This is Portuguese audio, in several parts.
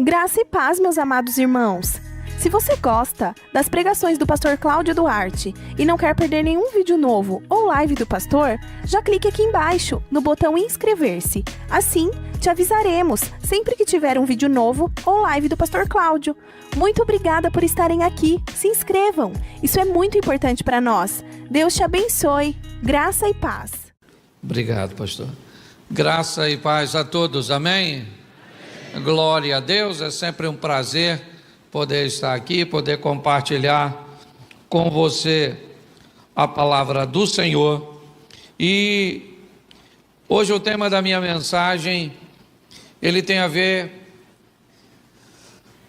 Graça e paz, meus amados irmãos. Se você gosta das pregações do pastor Cláudio Duarte e não quer perder nenhum vídeo novo ou live do pastor, já clique aqui embaixo no botão inscrever-se. Assim, te avisaremos sempre que tiver um vídeo novo ou live do pastor Cláudio. Muito obrigada por estarem aqui. Se inscrevam. Isso é muito importante para nós. Deus te abençoe. Graça e paz. Obrigado, pastor. Graça e paz a todos. Amém? Glória a Deus. É sempre um prazer poder estar aqui, poder compartilhar com você a palavra do Senhor. E hoje o tema da minha mensagem, ele tem a ver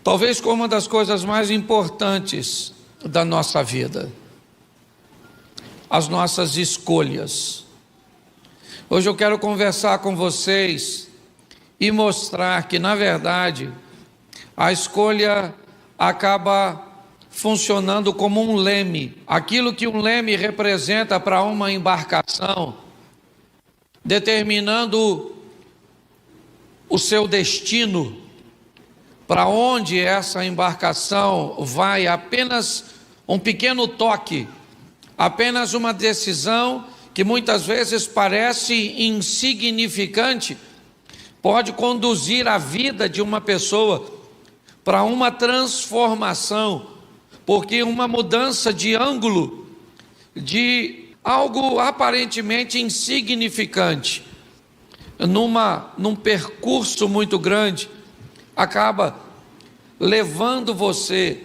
talvez com uma das coisas mais importantes da nossa vida: as nossas escolhas. Hoje eu quero conversar com vocês e mostrar que, na verdade, a escolha acaba funcionando como um leme. Aquilo que um leme representa para uma embarcação, determinando o seu destino, para onde essa embarcação vai. Apenas um pequeno toque, apenas uma decisão que muitas vezes parece insignificante, pode conduzir a vida de uma pessoa para uma transformação, porque uma mudança de ângulo de algo aparentemente insignificante, num percurso muito grande, acaba levando você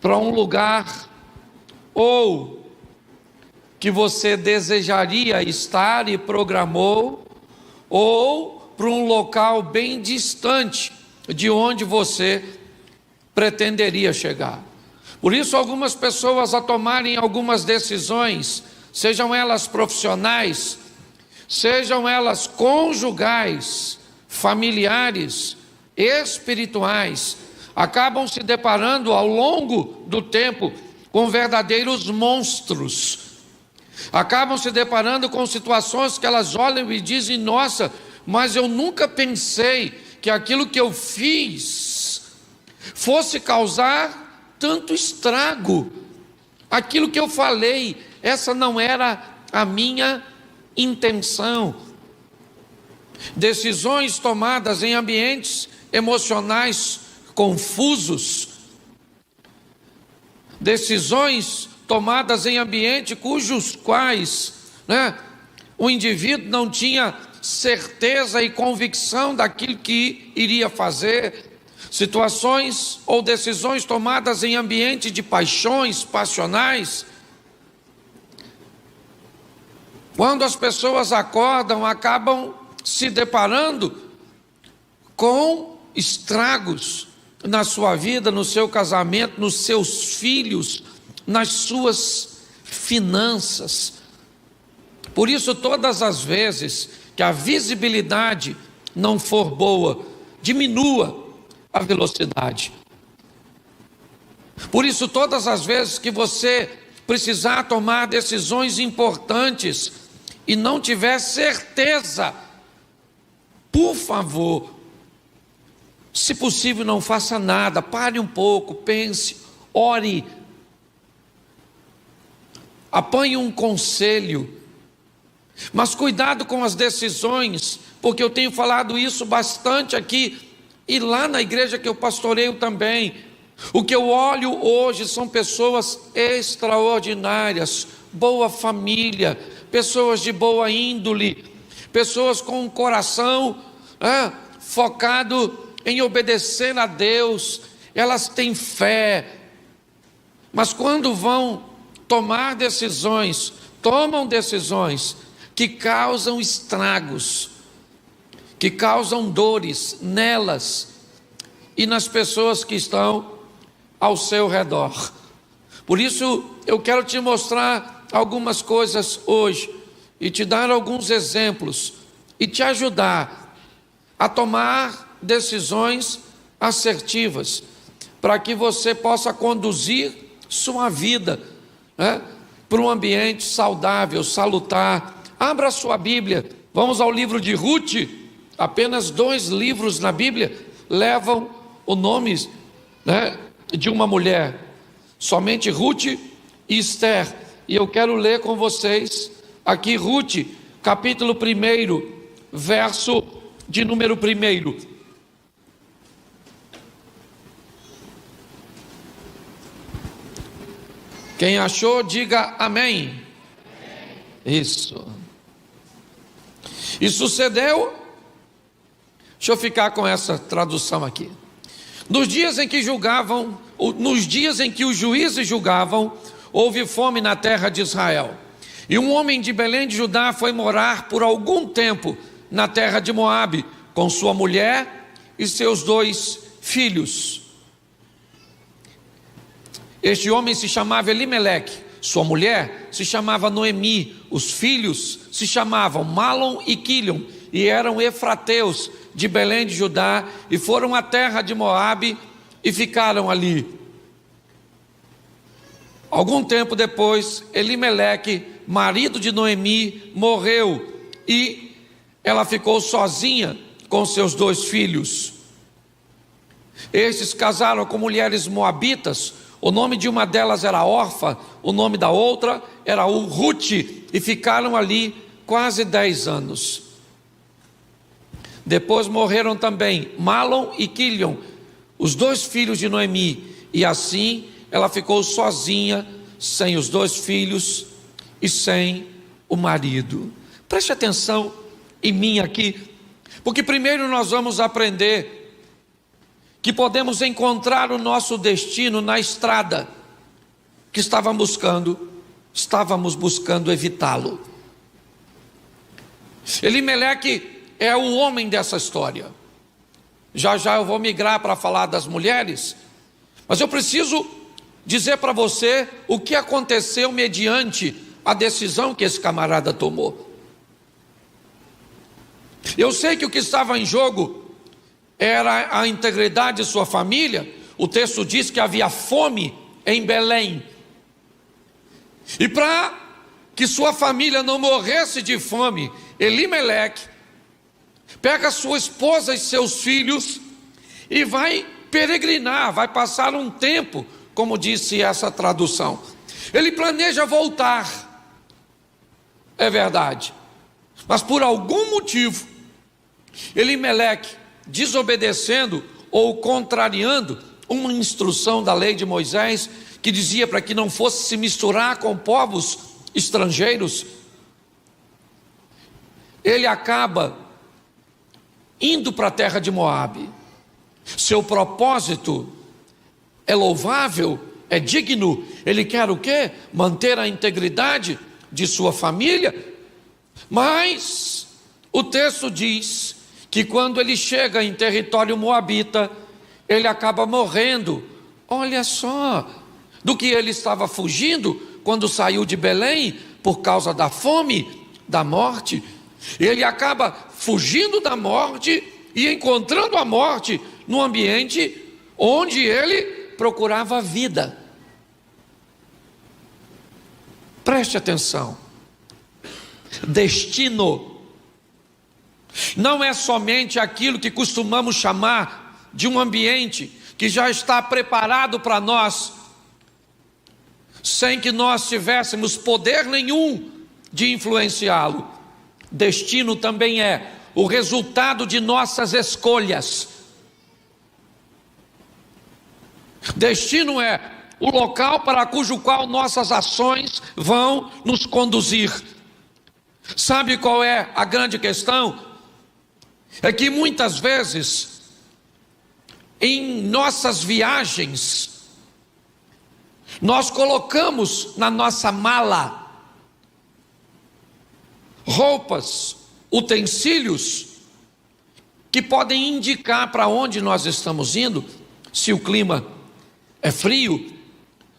para um lugar ou que você desejaria estar e programou, ou para um local bem distante de onde você pretenderia chegar. Por isso, algumas pessoas, a tomarem algumas decisões, sejam elas profissionais, sejam elas conjugais, familiares, espirituais, acabam se deparando ao longo do tempo com verdadeiros monstros. Acabam se deparando com situações que elas olham e dizem: nossa, mas eu nunca pensei que aquilo que eu fiz fosse causar tanto estrago. Aquilo que eu falei, essa não era a minha intenção. Decisões tomadas em ambientes emocionais confusos, decisões tomadas em ambiente cujos quais, o indivíduo não tinha certeza e convicção daquilo que iria fazer. Situações ou decisões tomadas em ambiente de paixões passionais. Quando as pessoas acordam, acabam se deparando com estragos na sua vida, no seu casamento, nos seus filhos, nas suas finanças. Por isso, todas as vezes que a visibilidade não for boa, diminua a velocidade. Por isso, todas as vezes que você precisar tomar decisões importantes e não tiver certeza, por favor, se possível, não faça nada, pare um pouco, pense, ore, apanhe um conselho, mas cuidado com as decisões, porque eu tenho falado isso bastante aqui e lá na igreja que eu pastoreio também. O que eu olho hoje são pessoas extraordinárias, boa família, pessoas de boa índole, pessoas com um coração focado em obedecer a Deus. Elas têm fé, mas quando vão tomar decisões, tomam decisões que causam estragos, que causam dores nelas e nas pessoas que estão ao seu redor. Por isso eu quero te mostrar algumas coisas hoje e te dar alguns exemplos e te ajudar a tomar decisões assertivas, para que você possa conduzir sua vida para um ambiente saudável, salutar. Abra sua Bíblia, vamos ao livro de Ruth, apenas 2 livros na Bíblia, levam o nome, né, de uma mulher, somente Ruth e Esther. E eu quero ler com vocês aqui Ruth, capítulo 1, verso de número 1. Quem achou, diga amém. Isso. E sucedeu, deixa eu ficar com essa tradução aqui. Nos dias em que os juízes julgavam, houve fome na terra de Israel. E um homem de Belém de Judá foi morar por algum tempo na terra de Moabe, com sua mulher e seus 2 filhos. Este homem se chamava Elimeleque, sua mulher se chamava Noemi, os filhos se chamavam Malom e Quilion, e eram efrateus de Belém de Judá, e foram à terra de Moabe e ficaram ali. Algum tempo depois, Elimeleque, marido de Noemi, morreu, e ela ficou sozinha com seus 2 filhos. Estes casaram com mulheres moabitas. O nome de uma delas era Orfa, o nome da outra era Ruth, e ficaram ali quase 10 anos. Depois morreram também Malom e Quilion, os 2 filhos de Noemi, e assim ela ficou sozinha, sem os 2 filhos e sem o marido. Preste atenção em mim aqui, porque primeiro nós vamos aprender que podemos encontrar o nosso destino na estrada que estávamos buscando evitá-lo. Elimeleque é o homem dessa história. Já já eu vou migrar para falar das mulheres, mas eu preciso dizer para você o que aconteceu mediante a decisão que esse camarada tomou. Eu sei que o que estava em jogo era a integridade de sua família. O texto diz que havia fome em Belém, e para que sua família não morresse de fome, Elimeleque pega sua esposa e seus filhos e vai peregrinar, vai passar um tempo, como disse essa tradução. Ele planeja voltar, é verdade, mas por algum motivo, Elimeleque, desobedecendo ou contrariando uma instrução da lei de Moisés, que dizia para que não fosse se misturar com povos estrangeiros, ele acaba indo para a terra de Moabe. Seu propósito é louvável, é digno. Ele quer o quê? Manter a integridade de sua família. Mas o texto diz que quando ele chega em território moabita, ele acaba morrendo. Olha só, do que ele estava fugindo quando saiu de Belém, por causa da fome, da morte. Ele acaba fugindo da morte e encontrando a morte no ambiente onde ele procurava vida. Preste atenção. Destino não é somente aquilo que costumamos chamar de um ambiente que já está preparado para nós, sem que nós tivéssemos poder nenhum de influenciá-lo. Destino também é o resultado de nossas escolhas. Destino é o local para cujo qual nossas ações vão nos conduzir. Sabe qual é a grande questão? É que muitas vezes, em nossas viagens, nós colocamos na nossa mala roupas, utensílios que podem indicar para onde nós estamos indo, se o clima é frio,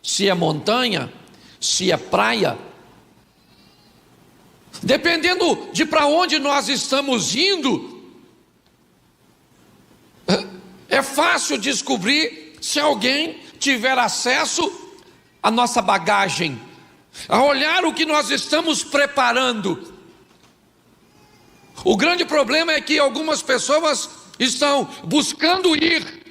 se é montanha, se é praia. Dependendo de para onde nós estamos indo, é fácil descobrir se alguém tiver acesso à nossa bagagem, a olhar o que nós estamos preparando. O grande problema é que algumas pessoas estão buscando ir,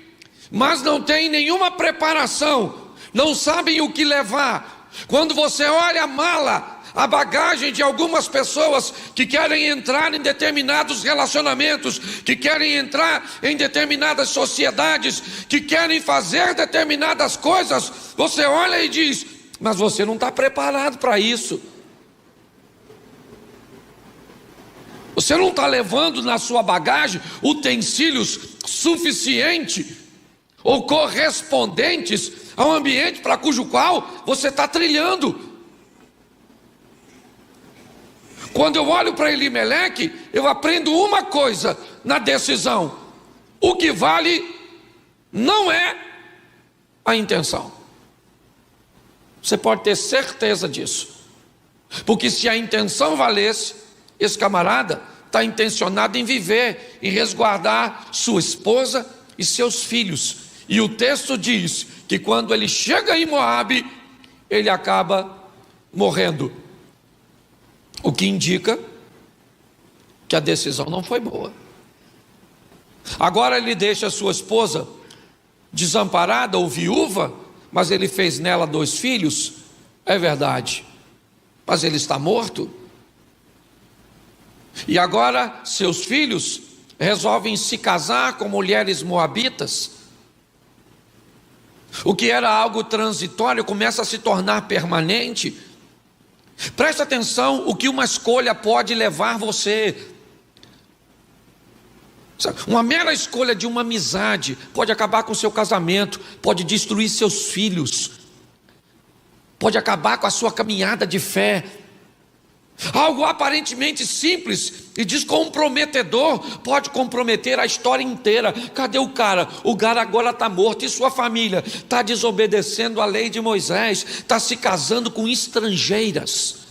mas não têm nenhuma preparação, não sabem o que levar. Quando você olha a mala, a bagagem de algumas pessoas que querem entrar em determinados relacionamentos, que querem entrar em determinadas sociedades, que querem fazer determinadas coisas, você olha e diz: mas você não está preparado para isso. Você não está levando na sua bagagem utensílios suficientes ou correspondentes ao ambiente para cujo qual você está trilhando. Quando eu olho para Elimeleque, eu aprendo uma coisa na decisão: o que vale não é a intenção. Você pode ter certeza disso, porque se a intenção valesse, esse camarada está intencionado em viver, em resguardar sua esposa e seus filhos. E o texto diz que quando ele chega em Moabe, ele acaba morrendo, o que indica que a decisão não foi boa. Agora ele deixa sua esposa desamparada ou viúva, mas ele fez nela 2 filhos, é verdade, mas ele está morto. E agora seus filhos resolvem se casar com mulheres moabitas. O que era algo transitório começa a se tornar permanente. Preste atenção o que uma escolha pode levar você. Uma mera escolha de uma amizade pode acabar com seu casamento, pode destruir seus filhos, pode acabar com a sua caminhada de fé. Algo aparentemente simples e descomprometedor pode comprometer a história inteira. Cadê o cara? O cara agora está morto. E sua família está desobedecendo a lei de Moisés, está se casando com estrangeiras.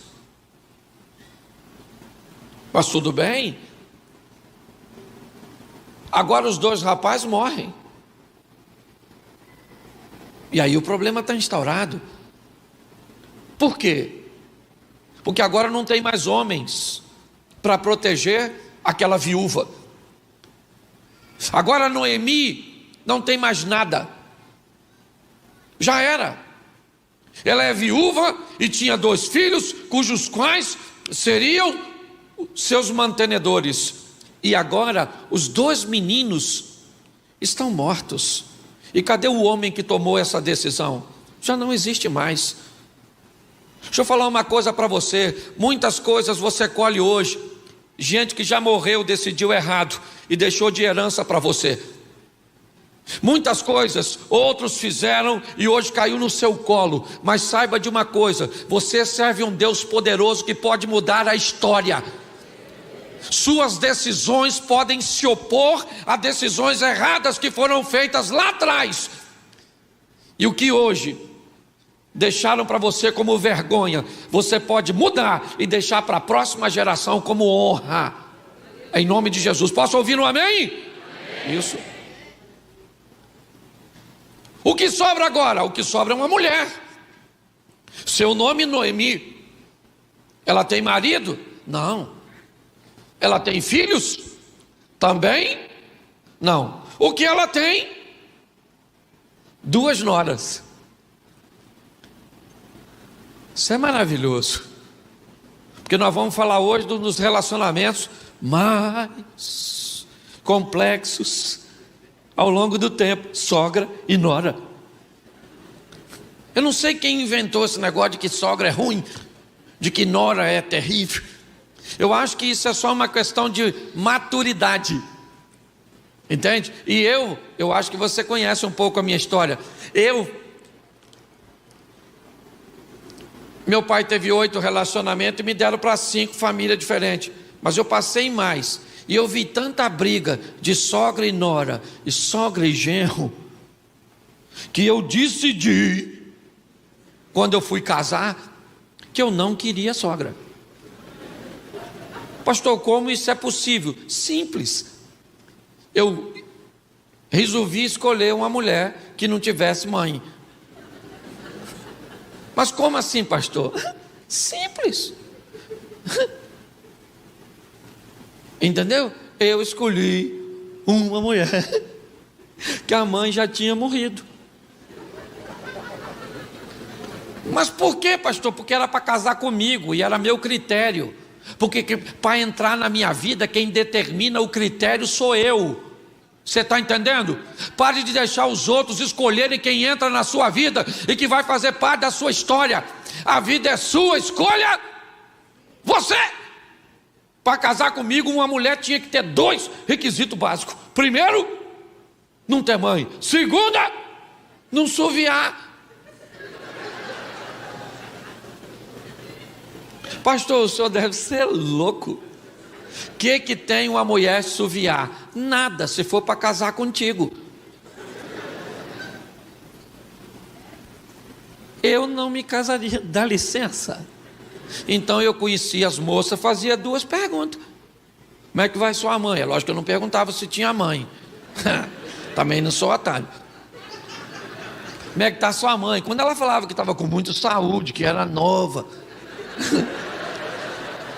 Mas tudo bem. Agora os 2 rapazes morrem. E aí o problema está instaurado. Por quê? Porque agora não tem mais homens para proteger aquela viúva. Agora Noemi não tem mais nada. Já era. Ela é viúva e tinha 2 filhos, cujos quais seriam seus mantenedores. E agora os 2 meninos estão mortos. E cadê o homem que tomou essa decisão? Já não existe mais. Deixa eu falar uma coisa para você: muitas coisas você colhe hoje. Gente que já morreu, decidiu errado e deixou de herança para você. Muitas coisas outros fizeram e hoje caiu no seu colo. Mas saiba de uma coisa: você serve um Deus poderoso que pode mudar a história. Suas decisões podem se opor a decisões erradas que foram feitas lá atrás. E o que hoje deixaram para você como vergonha, você pode mudar e deixar para a próxima geração como honra, em nome de Jesus. Posso ouvir um amém? Amém. Isso. O que sobra agora? O que sobra é uma mulher. Seu nome Noemi. Ela tem marido? Não. Ela tem filhos? Também? Não. O que ela tem? 2 noras. Isso é maravilhoso, porque nós vamos falar hoje dos relacionamentos mais complexos ao longo do tempo: sogra e nora. Eu não sei quem inventou esse negócio de que sogra é ruim, de que nora é terrível. Eu acho que isso é só uma questão de maturidade, entende? E eu acho que você conhece um pouco a minha história. Meu pai teve 8 relacionamentos e me deram para 5 famílias diferentes. Mas eu passei mais. E eu vi tanta briga de sogra e nora, e sogra e genro, que eu decidi, quando eu fui casar, que eu não queria sogra. Pastor, como isso é possível? Simples. Eu resolvi escolher uma mulher que não tivesse mãe. Mas como assim, pastor? Simples. Entendeu? Eu escolhi uma mulher que a mãe já tinha morrido. Mas por quê, pastor? Porque era para casar comigo e era meu critério. Porque para entrar na minha vida, quem determina o critério sou eu. Você está entendendo? Pare de deixar os outros escolherem quem entra na sua vida e que vai fazer parte da sua história. A vida é sua, escolha você. Para casar comigo, uma mulher tinha que ter 2 requisitos básicos. Primeiro, não ter mãe. Segunda, não suviar. Pastor, o senhor deve ser louco. O que tem uma mulher suviar? Nada, se for para casar contigo. Eu não me casaria, dá licença. Então eu conhecia as moças, fazia 2 perguntas. Como é que vai sua mãe? É lógico que eu não perguntava se tinha mãe. Também não sou otário. Como é que está sua mãe? Quando ela falava que estava com muita saúde, que era nova,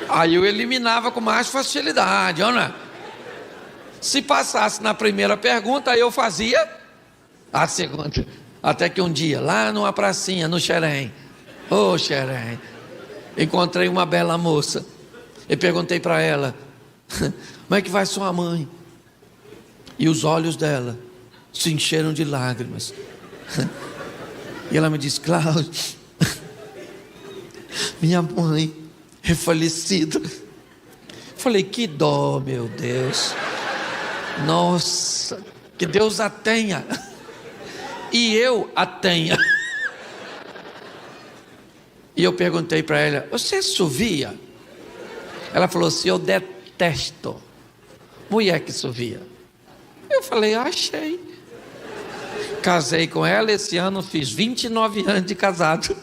aí eu eliminava com mais facilidade, não é? Se passasse na primeira pergunta, aí eu fazia a segunda. Até que um dia, lá numa pracinha, no Xerém, Xerém, encontrei uma bela moça. E perguntei para ela, como é que vai sua mãe? E os olhos dela se encheram de lágrimas. E ela me disse, Cláudio, minha mãe é falecida. Falei, que dó, meu Deus. Nossa, que Deus a tenha. E eu a tenha. E eu perguntei para ela, você assovia? Ela falou assim, eu detesto mulher que assovia. Eu falei, achei. Casei com ela, esse ano fiz 29 anos de casado.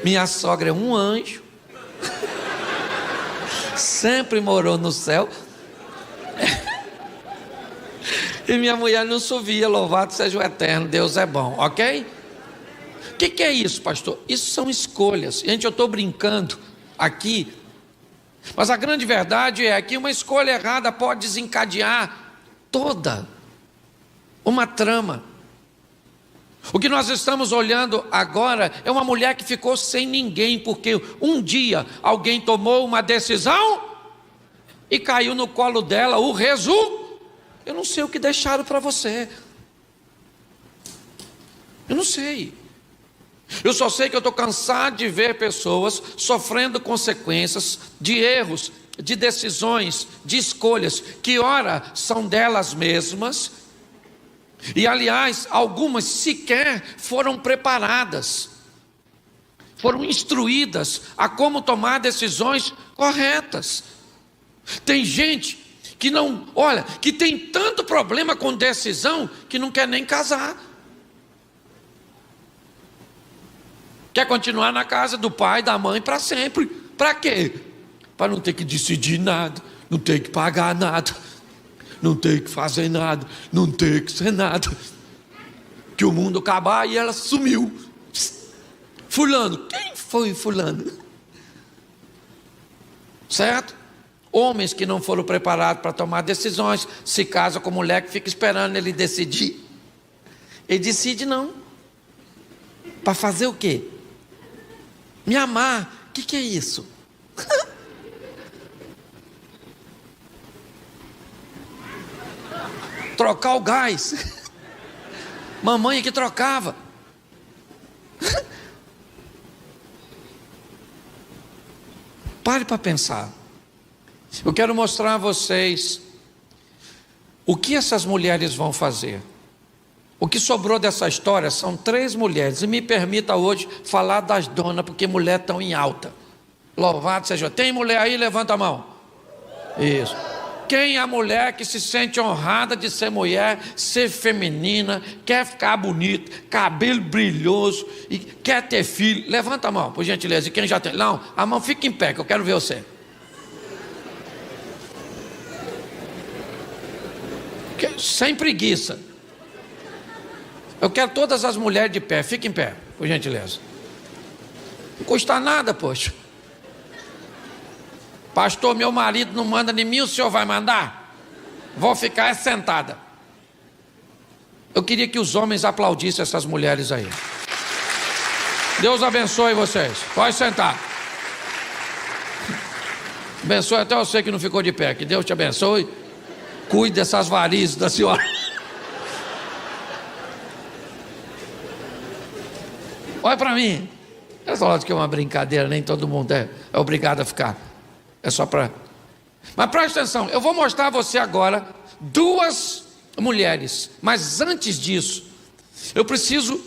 Minha sogra é um anjo. Sempre morou no céu. E minha mulher não assovia, louvado seja o eterno, Deus é bom, ok? O que é isso, pastor? Isso são escolhas. Gente, eu estou brincando aqui, mas a grande verdade é que uma escolha errada pode desencadear toda uma trama. O que nós estamos olhando agora é uma mulher que ficou sem ninguém, porque um dia alguém tomou uma decisão e caiu no colo dela o resultado. Eu não sei o que deixaram para você. Eu não sei. Eu só sei que eu estou cansado de ver pessoas sofrendo consequências de erros, de decisões, de escolhas, que ora são delas mesmas, e aliás, algumas sequer foram preparadas, foram instruídas a como tomar decisões corretas. Tem gente que não, olha, que tem tanto problema com decisão que não quer nem casar. Quer continuar na casa do pai, da mãe para sempre. Para quê? Para não ter que decidir nada, não ter que pagar nada, não ter que fazer nada, não ter que ser nada. Que o mundo acabar e ela sumiu. Fulano, quem foi fulano? Certo? Homens que não foram preparados para tomar decisões, se casam com mulher que fica esperando ele decidir. Ele decide não. Para fazer o quê? Me amar. O que é isso? Trocar o gás. Mamãe que trocava. Pare para pensar. Eu quero mostrar a vocês o que essas mulheres vão fazer. O que sobrou dessa história são 3 mulheres. E me permita hoje falar das donas, porque mulher estão em alta. Louvado seja. Tem mulher aí? Levanta a mão. Isso. Quem é a mulher que se sente honrada de ser mulher, ser feminina, quer ficar bonita, cabelo brilhoso e quer ter filho? Levanta a mão, por gentileza. E quem já tem? Não, a mão fica em pé, que eu quero ver você. Sem preguiça. Eu quero todas as mulheres de pé. Fique em pé, por gentileza. Não custa nada, poxa. Pastor, meu marido não manda em mim, o senhor vai mandar? Vou ficar sentada. Eu queria que os homens aplaudissem essas mulheres aí. Deus abençoe vocês. Pode sentar. Abençoe até você que não ficou de pé. Que Deus te abençoe. Cuide dessas varizes da senhora. Olha para mim. É lógico que é uma brincadeira, nem todo mundo é obrigado a ficar. É só para... Mas preste atenção, eu vou mostrar a você agora duas mulheres. Mas antes disso, eu preciso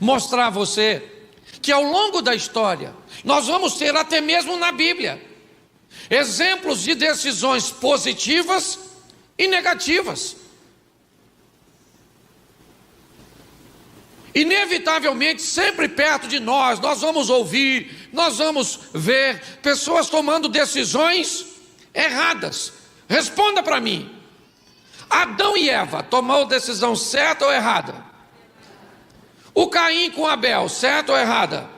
mostrar a você que ao longo da história, nós vamos ter até mesmo na Bíblia, exemplos de decisões positivas e negativas. Inevitavelmente, sempre perto de nós vamos ouvir, nós vamos ver pessoas tomando decisões erradas. Responda para mim: Adão e Eva tomou decisão certa ou errada? O Caim com Abel, certo ou errada?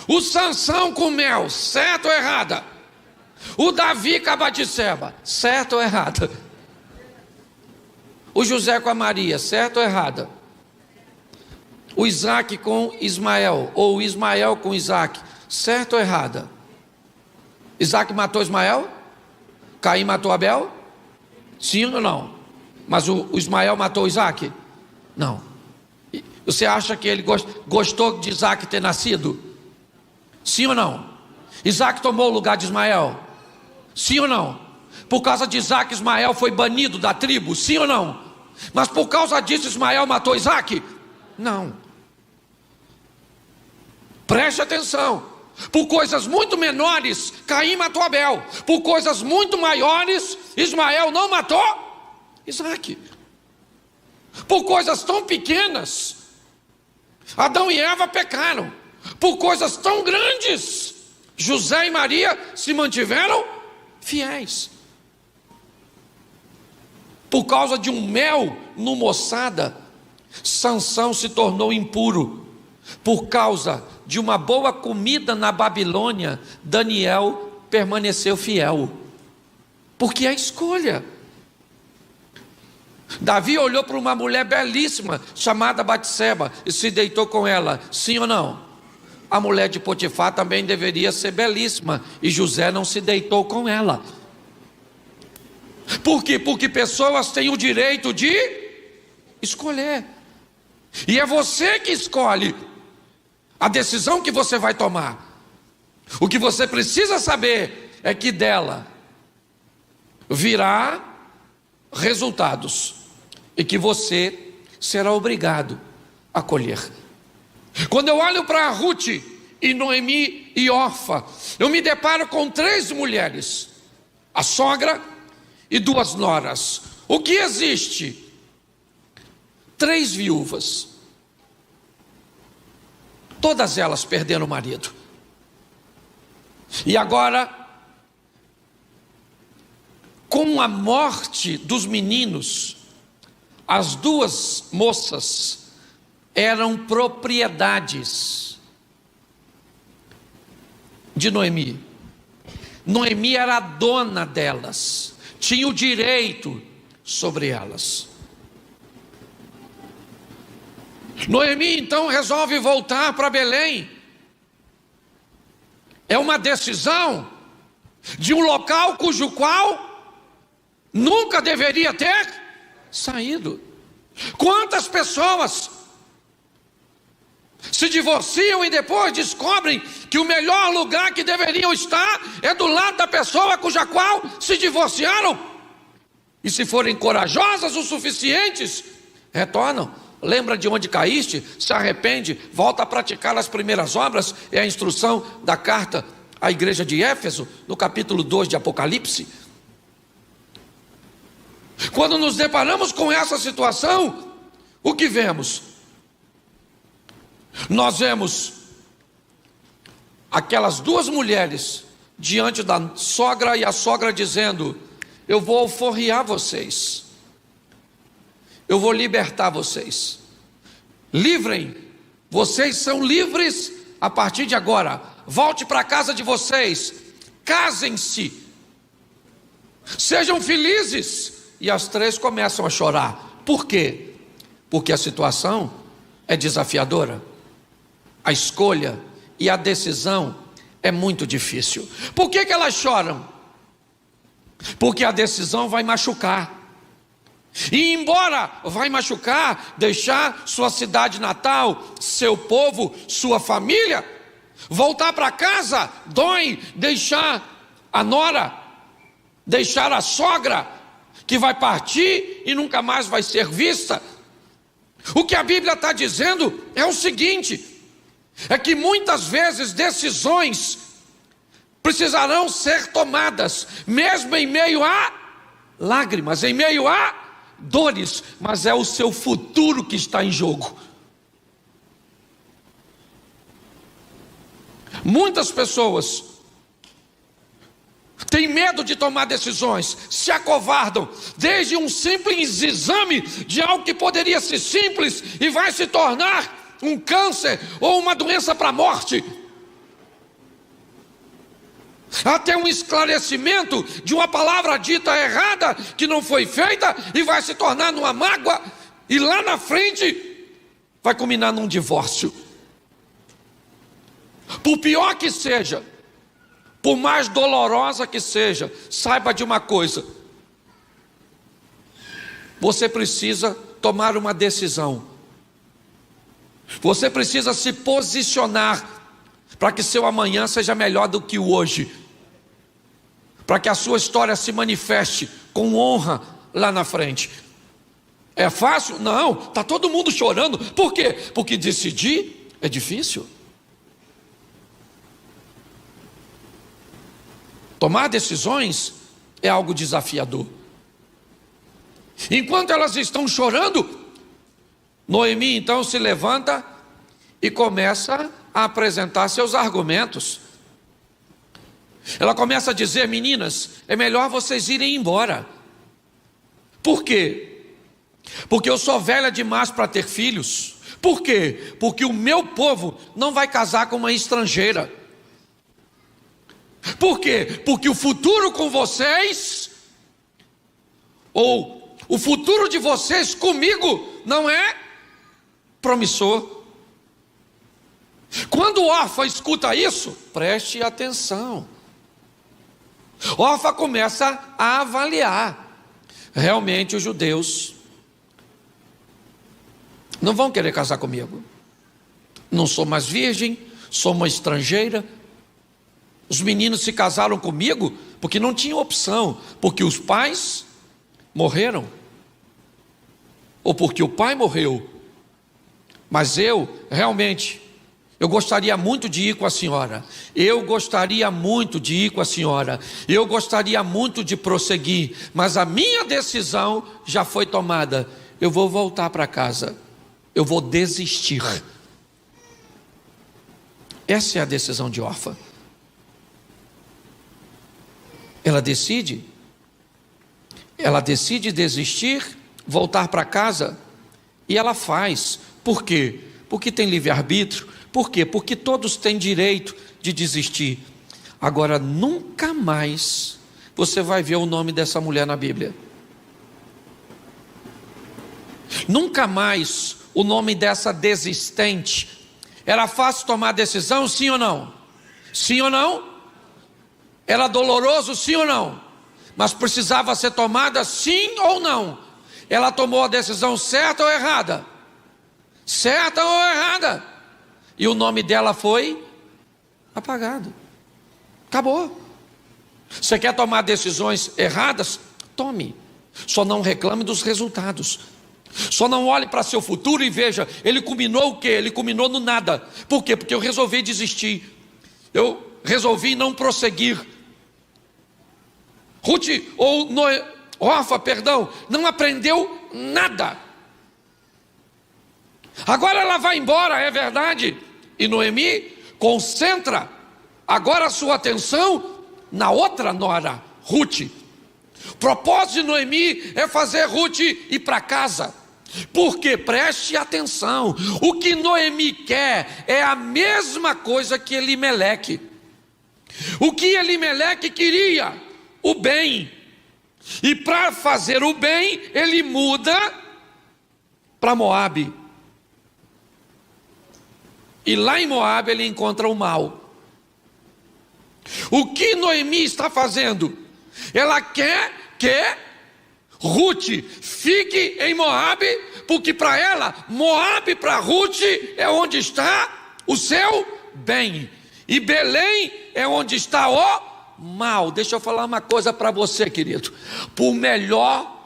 O Sansão com Mel, certo ou errada? O Davi com a Batseba, certo ou errada? O José com a Maria, certo ou errada? O Isaac com Ismael, ou o Ismael com Isaac, certo ou errada? Isaac matou Ismael? Caim matou Abel? Sim ou não? Mas o Ismael matou Isaac? Não. Você acha que ele gostou de Isaac ter nascido? Sim ou não? Isaac tomou o lugar de Ismael? Sim ou não? Por causa de Isaac, Ismael foi banido da tribo? Sim ou não? Mas por causa disso, Ismael matou Isaac? Não. Preste atenção. Por coisas muito menores, Caim matou Abel. Por coisas muito maiores, Ismael não matou Isaac. Por coisas tão pequenas, Adão e Eva pecaram. Por coisas tão grandes, José e Maria se mantiveram fiéis. Por causa de um mel no moçada, Sansão se tornou impuro. Por causa de uma boa comida na Babilônia, Daniel permaneceu fiel. Porque é a escolha. Davi olhou para uma mulher belíssima chamada Batseba e se deitou com ela. Sim ou não? A mulher de Potifar também deveria ser belíssima e José não se deitou com ela. Por quê? Porque pessoas têm o direito de escolher. E é você que escolhe a decisão que você vai tomar. O que você precisa saber é que dela virá resultados e que você será obrigado a colher. Quando eu olho para Ruth e Noemi e Orfa, eu me deparo com 3 mulheres: a sogra e 2 noras. O que existe? 3 viúvas. Todas elas perderam o marido. E agora, com a morte dos meninos, as 2 moças eram propriedades de Noemi. Noemi era a dona delas, tinha o direito sobre elas. Noemi então resolve voltar para Belém. É uma decisão de um local cujo qual nunca deveria ter saído. Quantas pessoas se divorciam e depois descobrem que o melhor lugar que deveriam estar é do lado da pessoa cuja qual se divorciaram? E se forem corajosas o suficientes, retornam. Lembra de onde caíste, se arrepende, volta a praticar as primeiras obras. É a instrução da carta à igreja de Éfeso, no capítulo 2 de Apocalipse. Quando nos deparamos com essa situação, o que vemos? Nós vemos aquelas 2 mulheres diante da sogra, e a sogra dizendo: eu vou alforriar vocês, eu vou libertar vocês, livrem, vocês são livres a partir de agora, volte para a casa de vocês, casem-se, sejam felizes, e as três começam a chorar. Por quê? Porque a situação é desafiadora. A escolha e a decisão é muito difícil. Por que elas choram? Porque a decisão vai machucar. E embora vai machucar, deixar sua cidade natal, seu povo, sua família, voltar para casa dói, deixar a nora, deixar a sogra, que vai partir e nunca mais vai ser vista. O que a Bíblia está dizendo é o seguinte: é que muitas vezes decisões precisarão ser tomadas, mesmo em meio a lágrimas, em meio a dores, mas é o seu futuro que está em jogo. Muitas pessoas têm medo de tomar decisões, se acovardam, desde um simples exame de algo que poderia ser simples e vai se tornar um câncer ou uma doença para a morte, até um esclarecimento de uma palavra dita errada que não foi feita e vai se tornar numa mágoa, e lá na frente vai culminar num divórcio. Por pior que seja, por mais dolorosa que seja, saiba de uma coisa: você precisa tomar uma decisão, você precisa se posicionar para que seu amanhã seja melhor do que o hoje, para que a sua história se manifeste com honra lá na frente. É fácil? Não, está todo mundo chorando. Por quê? Porque decidir é difícil. Tomar decisões é algo desafiador. Enquanto elas estão chorando, Noemi então se levanta e começa a apresentar seus argumentos. Ela começa a dizer: meninas, é melhor vocês irem embora. Por quê? Porque eu sou velha demais para ter filhos. Por quê? Porque o meu povo não vai casar com uma estrangeira. Por quê? Porque o futuro com vocês, ou o futuro de vocês comigo, não é promissor. Quando Orfa escuta isso, preste atenção. Orfa começa a avaliar. Realmente os judeus não vão querer casar comigo. Não sou mais virgem, sou uma estrangeira. Os meninos se casaram comigo porque não tinham opção, porque os pais morreram, ou porque o pai morreu. Mas eu gostaria muito de ir com a senhora. Eu gostaria muito de ir com a senhora. Eu gostaria muito de prosseguir. Mas a minha decisão já foi tomada. Eu vou voltar para casa. Eu vou desistir. Essa é a decisão de Orfa. Ela decide desistir, voltar para casa. E ela faz. Por quê? Porque tem livre-arbítrio. Por quê? Porque todos têm direito de desistir. Agora, nunca mais você vai ver o nome dessa mulher na Bíblia. Nunca mais o nome dessa desistente. Era fácil tomar decisão, sim ou não? Sim ou não? Era doloroso, sim ou não? Mas precisava ser tomada, sim ou não? Ela tomou a decisão certa ou errada? Certa ou errada? E o nome dela foi apagado. Acabou. Você quer tomar decisões erradas? Tome. Só não reclame dos resultados. Só não olhe para seu futuro e veja, ele culminou o quê? Ele culminou no nada. Por quê? Porque eu resolvi desistir. Eu resolvi não prosseguir. Orfa, não aprendeu nada. Agora ela vai embora, é verdade. E Noemi concentra agora a sua atenção na outra nora, Ruth. O propósito de Noemi é fazer Ruth ir para casa. Porque, preste atenção, o que Noemi quer é a mesma coisa que Elimeleque. O que Elimeleque queria? O bem. E para fazer o bem, ele muda para Moabe. E lá em Moabe ele encontra o mal. O que Noemi está fazendo? Ela quer que Ruth fique em Moabe, porque para ela, Moabe para Ruth é onde está o seu bem. E Belém é onde está o mal. Deixa eu falar uma coisa para você, querido. Por melhor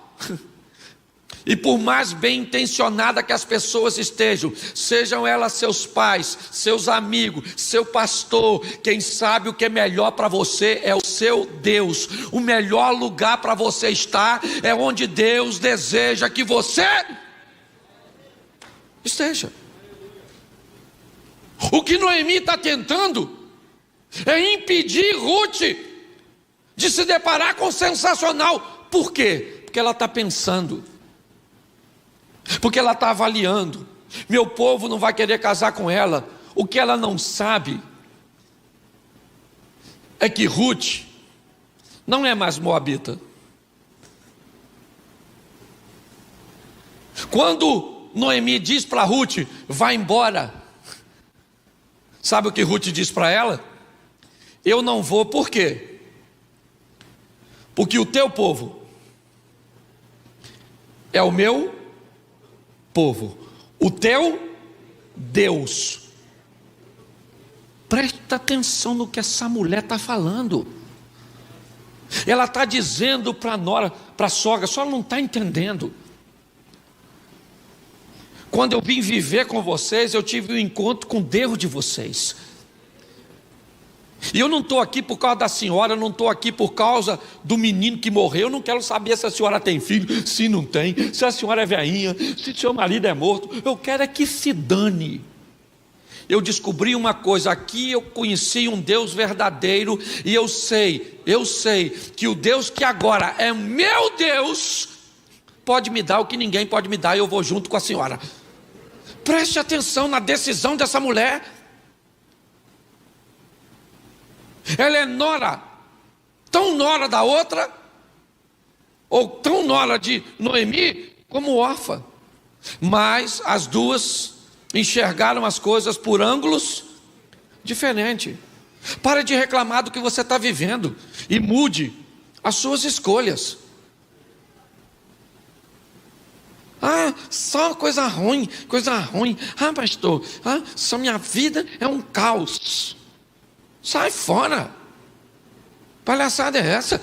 e por mais bem intencionada que as pessoas estejam, sejam elas seus pais, seus amigos, seu pastor, quem sabe o que é melhor para você é o seu Deus. O melhor lugar para você estar é onde Deus deseja que você esteja. O que Noemi está tentando é impedir Ruth de se deparar com o sensacional. Por quê? Porque ela está pensando, porque ela está avaliando. Meu povo não vai querer casar com ela. O que ela não sabe é que Ruth não é mais moabita. Quando Noemi diz para Ruth, vai embora, sabe o que Ruth diz para ela? Eu não vou. Por quê? Porque o teu povo é o meu povo, o teu Deus. Presta atenção no que essa mulher está falando. Ela está dizendo para a nora, para a sogra, só não está entendendo. Quando eu vim viver com vocês, eu tive um encontro com Deus de vocês. E eu não estou aqui por causa da senhora, eu não estou aqui por causa do menino que morreu. Eu não quero saber se a senhora tem filho, se não tem, se a senhora é velhinha, se seu marido é morto. Eu quero é que se dane. Eu descobri uma coisa, aqui eu conheci um Deus verdadeiro, e eu sei que o Deus que agora é meu Deus, pode me dar o que ninguém pode me dar, e eu vou junto com a senhora. Preste atenção na decisão dessa mulher. Ela é nora, tão nora da outra, ou tão nora de Noemi, como órfã. Mas as duas enxergaram as coisas por ângulos diferentes. Pare de reclamar do que você está vivendo e mude as suas escolhas. Ah, só coisa ruim, coisa ruim. Ah, pastor, só minha vida é um caos. Sai fora. Palhaçada é essa?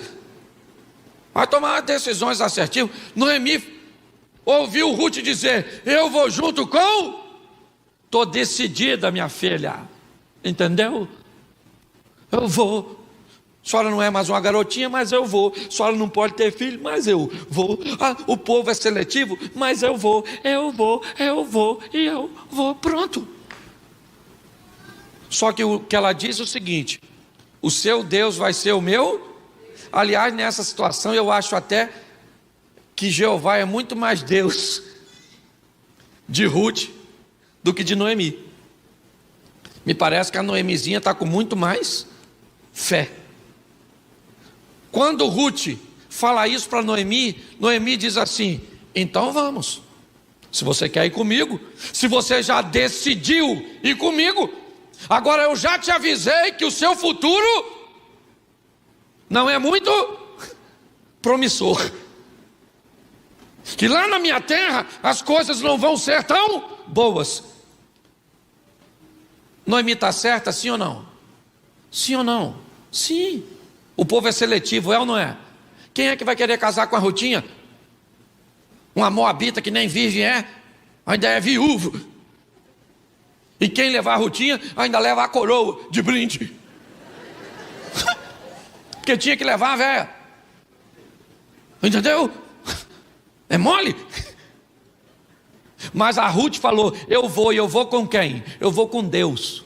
Vai tomar decisões assertivas. Noemi ouviu Ruth dizer, eu vou junto com... Estou decidida, minha filha. Entendeu? Eu vou. A senhora não é mais uma garotinha, mas eu vou. A senhora não pode ter filho, mas eu vou. Ah, o povo é seletivo, mas eu vou. E eu vou. Pronto. Só que o que ela diz é o seguinte, o seu Deus vai ser o meu. Aliás, nessa situação eu acho até que Jeová é muito mais Deus de Ruth do que de Noemi. Me parece que a Noemizinha está com muito mais fé. Quando Ruth fala isso para Noemi, Noemi diz assim, então vamos. Se você quer ir comigo, se você já decidiu ir comigo, agora eu já te avisei que o seu futuro não é muito promissor. Que lá na minha terra as coisas não vão ser tão boas. Noemi está certa, sim ou não? Sim ou não? Sim. O povo é seletivo, é ou não é? Quem é que vai querer casar com a Rutinha? Uma moabita que nem virgem é, ainda é viúvo. E quem levar a Rutinha ainda leva a coroa de brinde. Porque tinha que levar a véia. Entendeu? É mole. Mas a Ruth falou, eu vou com quem? Eu vou com Deus.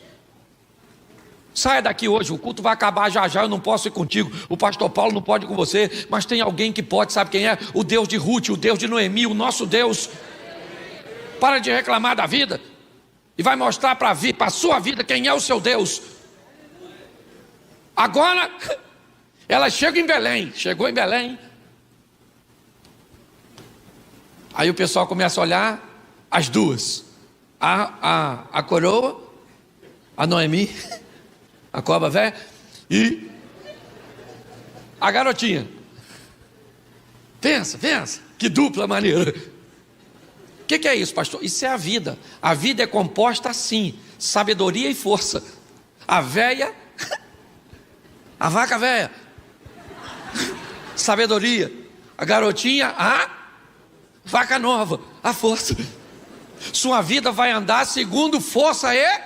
Saia daqui hoje, o culto vai acabar já, eu não posso ir contigo, o pastor Paulo não pode ir com você, mas tem alguém que pode, sabe quem é? O Deus de Ruth, o Deus de Noemi, o nosso Deus. Para de reclamar da vida e vai mostrar para a sua vida quem é o seu Deus. Agora ela chegou em Belém, Aí o pessoal começa a olhar as duas. A coroa, a Noemi, a cobra velha, e a garotinha. Pensa, que dupla maneira. O que é isso, pastor? Isso é a vida. A vida é composta assim: sabedoria e força. A véia, a vaca véia, sabedoria. A garotinha, a vaca nova, a força. Sua vida vai andar segundo força e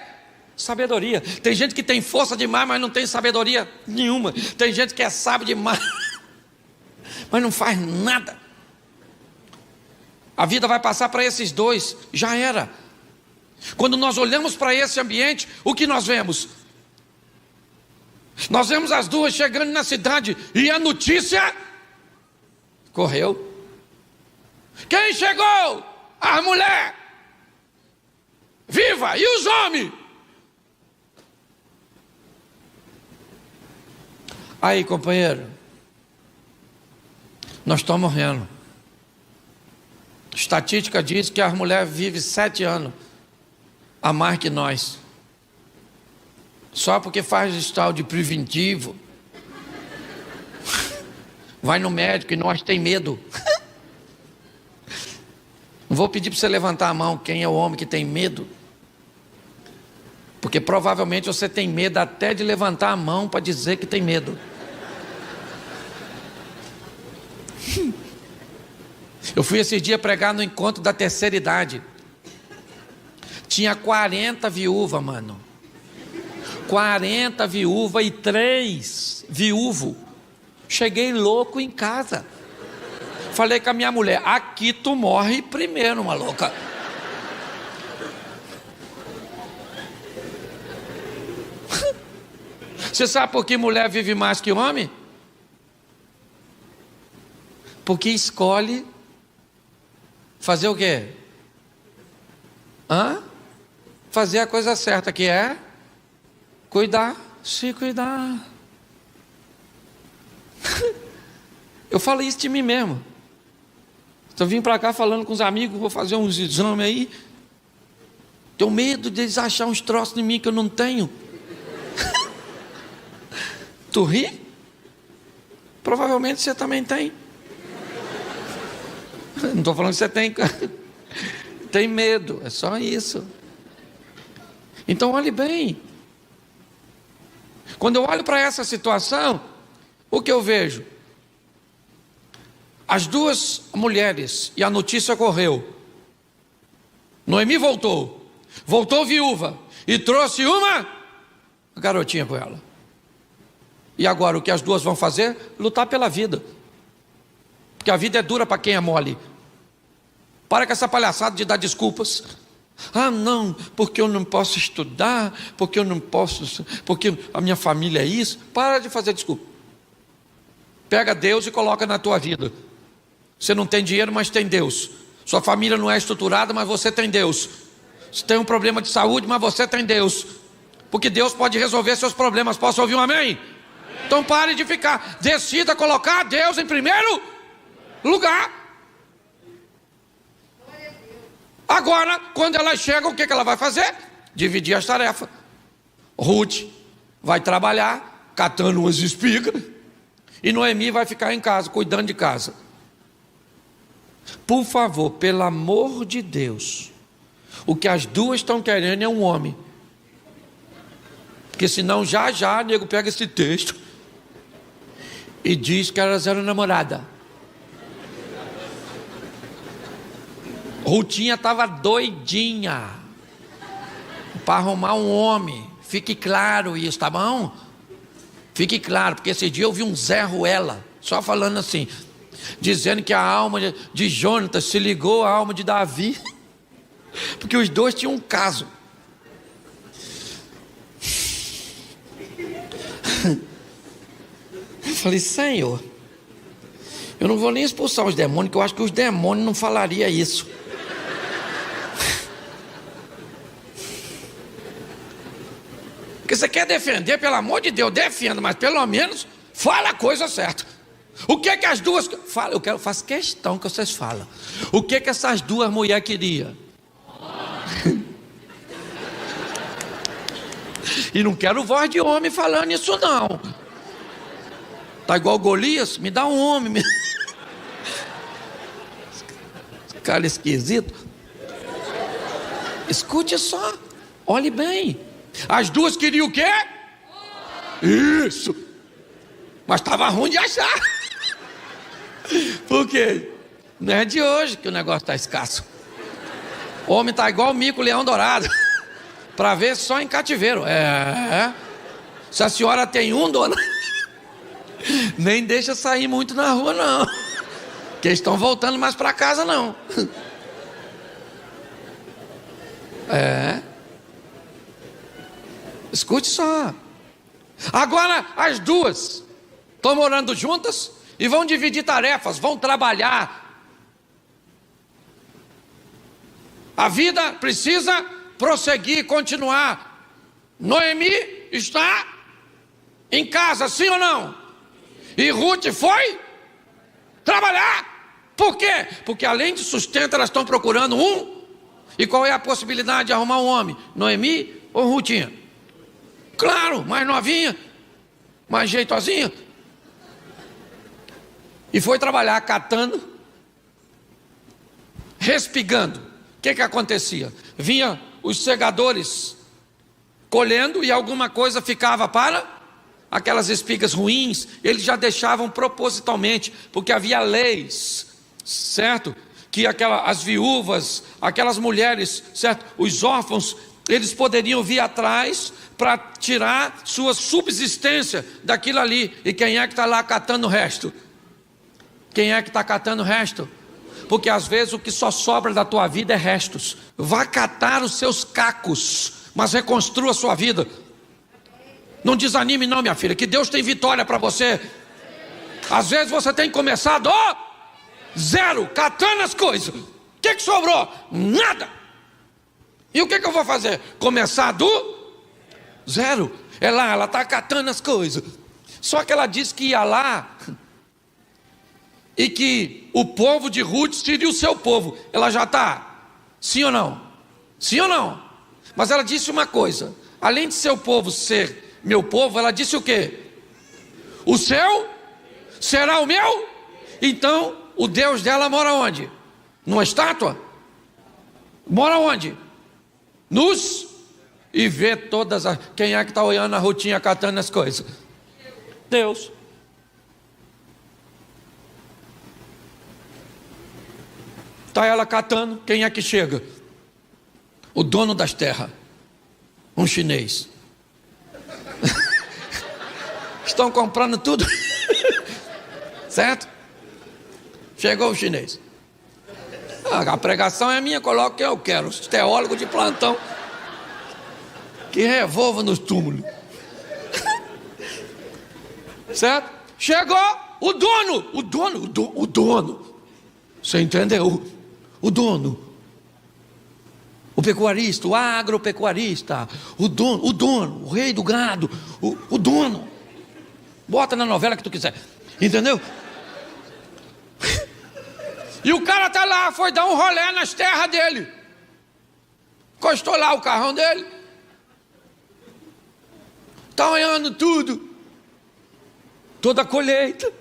sabedoria. Tem gente que tem força demais, mas não tem sabedoria nenhuma. Tem gente que é sábio demais, mas não faz nada. A vida vai passar para esses dois, já era. Quando nós olhamos para esse ambiente, o que nós vemos? Nós vemos as duas chegando na cidade e a notícia correu. Quem chegou? A mulher viva, e os homens? Aí, companheiro, nós estamos morrendo. Estatística diz que a mulher vive 7 anos a mais que nós, só porque faz esse tal de preventivo, vai no médico e nós tem medo. Não vou pedir para você levantar a mão quem é o homem que tem medo, porque provavelmente você tem medo até de levantar a mão para dizer que tem medo. Eu fui esse dia pregar no encontro da terceira idade. Tinha 40 viúvas, mano. 40 viúvas e 3 viúvos. Cheguei louco em casa. Falei com a minha mulher: aqui tu morre primeiro, maluca. Você sabe por que mulher vive mais que homem? Porque escolhe fazer o quê? Fazer a coisa certa, que é cuidar, se cuidar. Eu falei isso de mim mesmo. Então eu vim para cá falando com os amigos, vou fazer uns exames aí. Tenho medo de eles achar uns troços em mim que eu não tenho. Tu ri? Provavelmente você também tem. Não estou falando que você tem medo, é só isso. Então olhe bem. Quando eu olho para essa situação, o que eu vejo? As duas mulheres, e a notícia correu. Noemi voltou viúva, e trouxe uma garotinha com ela. E agora o que as duas vão fazer? Lutar pela vida. Porque a vida é dura para quem é mole. Para com essa palhaçada de dar desculpas. Não, porque eu não posso estudar, porque eu não posso, porque a minha família é isso. Para de fazer desculpa. Pega Deus e coloca na tua vida. Você não tem dinheiro, mas tem Deus. Sua família não é estruturada, mas você tem Deus. Você tem um problema de saúde, mas você tem Deus. Porque Deus pode resolver seus problemas. Posso ouvir um amém? Então pare de ficar. Decida colocar Deus em primeiro lugar. Agora, quando ela chega, o que ela vai fazer? Dividir as tarefas. Ruth vai trabalhar, catando umas espigas, e Noemi vai ficar em casa, cuidando de casa. Por favor, pelo amor de Deus, o que as duas estão querendo é um homem. Porque senão já o nego pega esse texto e diz que elas eram namoradas. Rutinha estava doidinha para arrumar um homem. Fique claro isso, tá bom? Fique claro, porque esse dia eu vi um Zé Ruela só falando assim, dizendo que a alma de Jonatas se ligou à alma de Davi, porque os dois tinham um caso. Eu falei: Senhor, eu não vou nem expulsar os demônios, que eu acho que os demônios não falariam isso. Porque você quer defender, pelo amor de Deus, defenda, mas pelo menos fala a coisa certa. O que que as duas... Fala, faço questão que vocês falam. O que que essas duas mulheres queriam? E não quero voz de homem falando isso não. Tá igual Golias? Me dá um homem. Cara esquisito. Escute só. Olhe bem. As duas queriam o quê? Isso. Mas estava ruim de achar. Por quê? Não é de hoje que o negócio está escasso. O homem está igual o mico leão dourado. Para ver só em cativeiro. Se a senhora tem um, dona, nem deixa sair muito na rua não, que eles estão voltando mais para casa não. Escute só. Agora as duas estão morando juntas e vão dividir tarefas, vão trabalhar. A vida precisa prosseguir, continuar. Noemi está em casa, sim ou não? E Ruth foi trabalhar. Por quê? Porque além de sustento, elas estão procurando um. E qual é a possibilidade de arrumar um homem? Noemi ou Rutinha? Claro, mais novinha, mais jeitosinha. E foi trabalhar catando, respigando. O que acontecia? Vinha os segadores colhendo e alguma coisa ficava para aquelas espigas ruins. Eles já deixavam propositalmente, porque havia leis, certo? Que as viúvas, aquelas mulheres, certo? Os órfãos, eles poderiam vir atrás para tirar sua subsistência daquilo ali. E quem é que está lá catando o resto? Quem é que está catando o resto? Porque às vezes o que só sobra da tua vida é restos. Vá catar os seus cacos, mas reconstrua a sua vida. Não desanime não, minha filha, que Deus tem vitória para você. Às vezes você tem que começar do zero, catando as coisas. O que sobrou? Nada. E o que eu vou fazer? Começar do zero. Ela está catando as coisas. Só que ela disse que ia lá e que o povo de Ruth seria o seu povo. Ela já está? Sim ou não? Sim ou não? Mas ela disse uma coisa: além de seu povo ser meu povo, ela disse o quê? O seu será o meu? Então o Deus dela mora onde? Numa estátua? Mora onde? Nos... E vê todas as... Quem é que está olhando a Rutinha catando as coisas? Deus. Está ela catando, quem é que chega? O dono das terras, um chinês. Estão comprando tudo. Certo? Chegou o chinês. A pregação é minha, coloca quem eu quero. Os teólogos de plantão que revolvam nos túmulos. Certo? Chegou o dono. Você entendeu? O dono, o pecuarista, o agropecuarista, o dono, o rei do gado, o dono. Bota na novela que tu quiser, entendeu? E o cara tá lá, foi dar um rolê nas terras dele, encostou lá o carrão dele, tá olhando tudo, toda a colheita.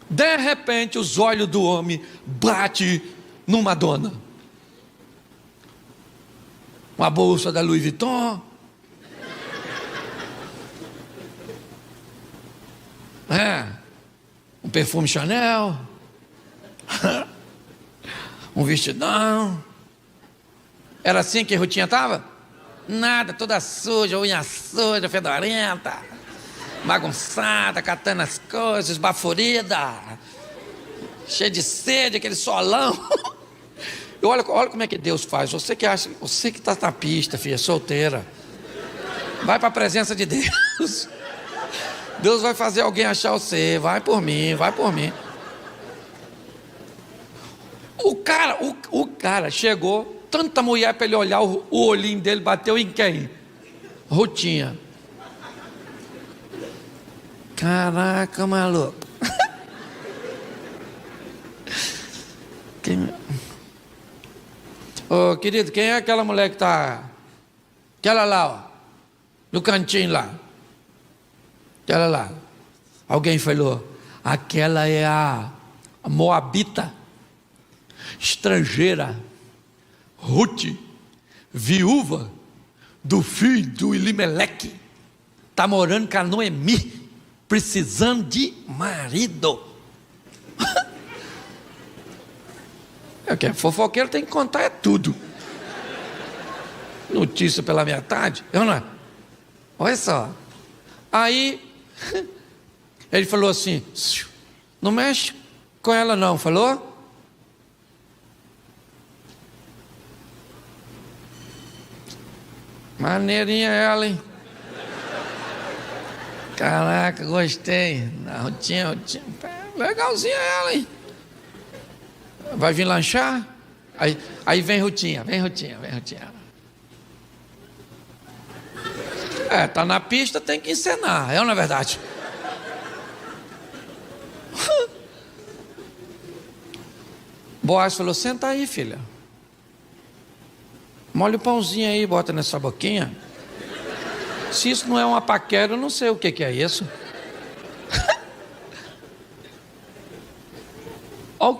De repente os olhos do homem batem numa dona, uma bolsa da Louis Vuitton, um perfume Chanel, um vestidão. Era assim que a Rutinha estava? Nada, toda suja, unha suja, fedorenta, bagunçada, catando as coisas, esbaforida, cheia de sede, aquele solão. E olha como é que Deus faz. Você que acha, você que está na pista, filha, solteira, vai para a presença de Deus. Deus vai fazer alguém achar você. Vai por mim, vai por mim. O cara chegou, tanta mulher para ele olhar, o olhinho dele bateu em quem? Rutinha. Caraca, maluco. Ô, querido, quem é aquela mulher que está... Aquela lá, ó, no cantinho lá. Aquela lá. Alguém falou, aquela é a moabita, estrangeira, Ruth, viúva do filho do Elimeleque, está morando com a Noemi, precisando de marido. É que fofoqueiro tem que contar é tudo. Notícia pela metade, não é? Olha só. Aí ele falou assim, não mexe com ela não, falou? Maneirinha ela, hein? Caraca, gostei. Rutinha, legalzinha ela, hein? Vai vir lanchar? Aí vem Rutinha. Tá na pista, tem que encenar, não é verdade? Boaz falou, senta aí, filha. Molha o pãozinho aí, bota nessa boquinha. Se isso não é uma paquera, eu não sei o que é isso.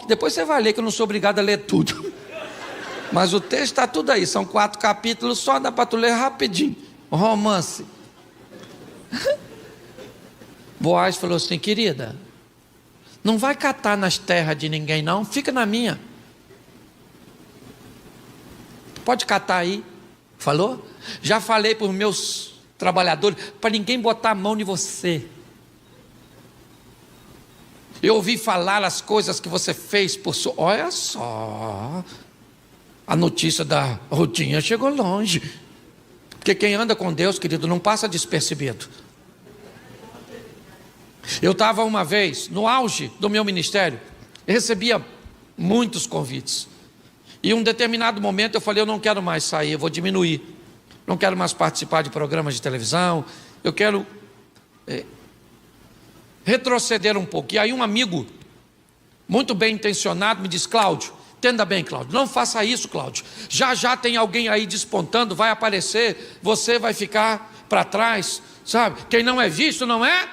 Depois você vai ler, que eu não sou obrigado a ler tudo. Mas o texto está tudo aí, são 4 capítulos, só dá para tu ler rapidinho. Romance. Boaz falou assim, querida, não vai catar nas terras de ninguém não, fica na minha. Pode catar aí. Falou? Já falei para os meus trabalhadores, para ninguém botar a mão em você. Eu ouvi falar as coisas que você fez por sua... Olha só, a notícia da Rutinha chegou longe. Porque quem anda com Deus, querido, não passa despercebido. Eu estava uma vez, no auge do meu ministério, eu recebia muitos convites. E em um determinado momento eu falei, eu não quero mais sair, eu vou diminuir. Não quero mais participar de programas de televisão, eu quero retroceder um pouco. E aí um amigo, muito bem intencionado, me disse, Cláudio, entenda bem, Cláudio, não faça isso, Cláudio. Já tem alguém aí despontando, vai aparecer, você vai ficar para trás, sabe? Quem não é visto não é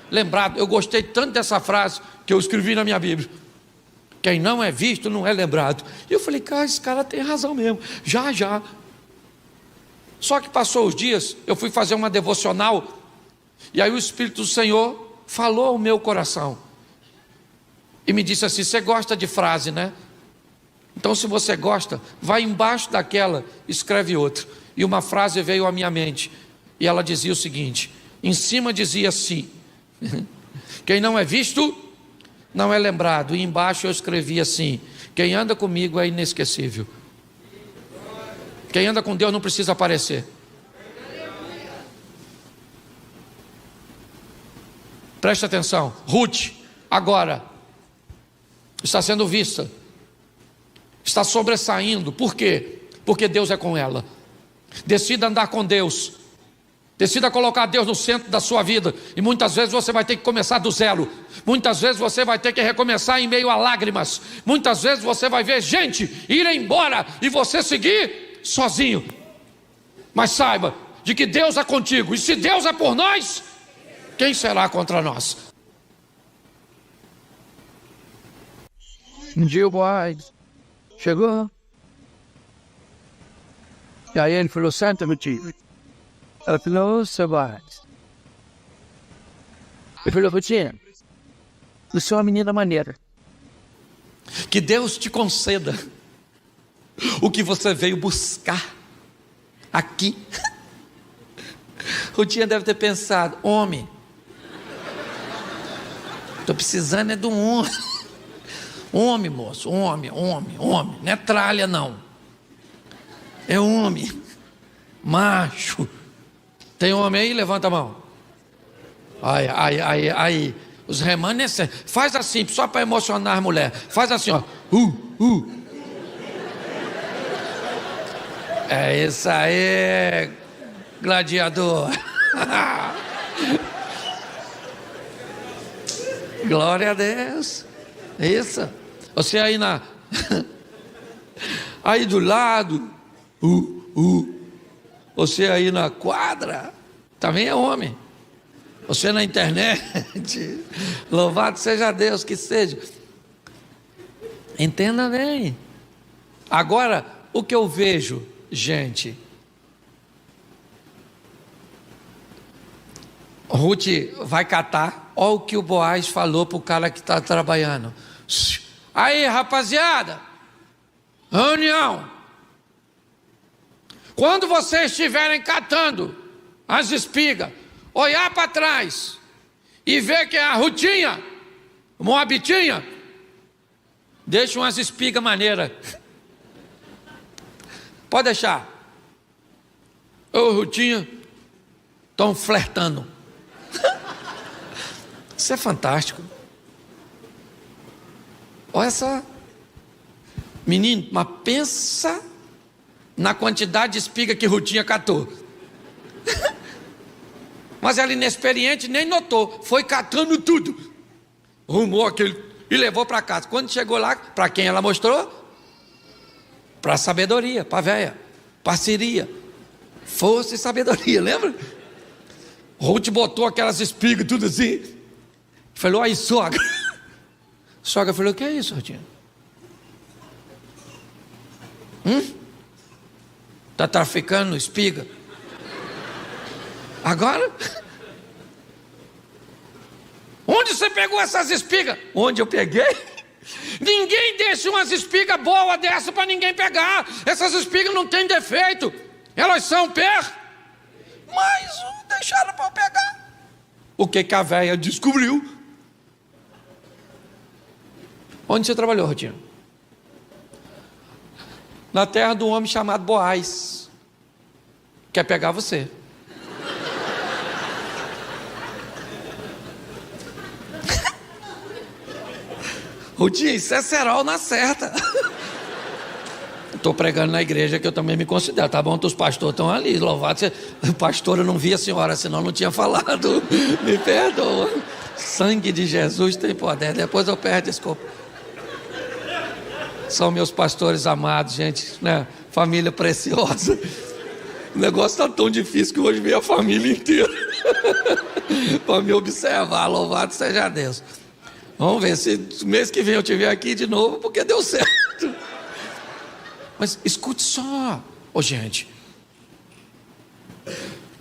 lembrado. Eu gostei tanto dessa frase que eu escrevi na minha Bíblia. Quem não é visto não é lembrado. E eu falei, cara, esse cara tem razão mesmo. Já. Só que passou os dias, eu fui fazer uma devocional, e aí o Espírito do Senhor falou ao meu coração. E me disse assim, você gosta de frase, né? Então se você gosta, vai embaixo daquela, escreve outra. E uma frase veio à minha mente, e ela dizia o seguinte, em cima dizia assim, quem não é visto, não é lembrado. E embaixo eu escrevi assim, quem anda comigo é inesquecível. Quem anda com Deus não precisa aparecer. Preste atenção, Ruth, agora, está sendo vista, está sobressaindo. Por quê? Porque Deus é com ela. Decida andar com Deus, decida colocar Deus no centro da sua vida, e muitas vezes você vai ter que começar do zero, muitas vezes você vai ter que recomeçar em meio a lágrimas, muitas vezes você vai ver gente ir embora, e você seguir sozinho, mas saiba, de que Deus é contigo, e se Deus é por nós, quem será contra nós? Um dia o Boaz chegou, e aí ele falou, senta, meu tio. Ela falou, seu Boaz. Ele falou, Rutinha, você é uma menina maneira. Que Deus te conceda o que você veio buscar aqui. Rutinha deve ter pensado, homem, estou precisando é de um homem. Homem, moço, homem, não é tralha não, é homem, macho. Tem homem aí? Levanta a mão. Aí, os remanescentes, faz assim, só para emocionar a mulher, faz assim, ó, é isso aí, gladiador. Glória a Deus. Isso. Você aí Aí do lado, você aí na quadra, também é homem. Você na internet, louvado seja Deus que seja. Entenda bem. Agora, o que eu vejo, gente, Ruth vai catar, olha o que o Boaz falou para o cara que está trabalhando. Aí, rapaziada, reunião. Quando vocês estiverem catando as espigas, olhar para trás e ver que é a Rutinha, Moabitinha, deixa umas espigas maneiras. Pode deixar. Ô Rutinha, estão flertando. Isso é fantástico. Olha só. Menino, mas pensa na quantidade de espiga que Rutinha catou. Mas ela, inexperiente, nem notou. Foi catando tudo. Rumou aquele e levou para casa. Quando chegou lá, para quem ela mostrou? Para a sabedoria, para a véia. Parceria. Força e sabedoria, lembra? Ruth botou aquelas espigas, tudo assim. Falou, aí, sogra. Sogra falou, o que é isso, Rutinha? Está traficando espiga? Agora? Onde você pegou essas espigas? Onde eu peguei? Ninguém deixa umas espigas boas dessa para ninguém pegar. Essas espigas não têm defeito. Elas são mas deixaram para eu pegar. O que a véia descobriu? Onde você trabalhou, Rutinha? Na terra de um homem chamado Boaz. Quer pegar você. Rutinha, isso é cerol na certa. Estou pregando na igreja que eu também me considero, tá bom? Os pastores estão ali, louvado. Pastor, eu não vi a senhora, senão não tinha falado. Me perdoa. Sangue de Jesus tem poder. Depois eu perdo, desculpa. São meus pastores amados, gente, né? Família preciosa. O negócio está tão difícil que hoje veio a família inteira para me observar. Louvado seja Deus. Vamos ver se mês que vem eu estiver aqui de novo, porque deu certo. Mas escute só, gente.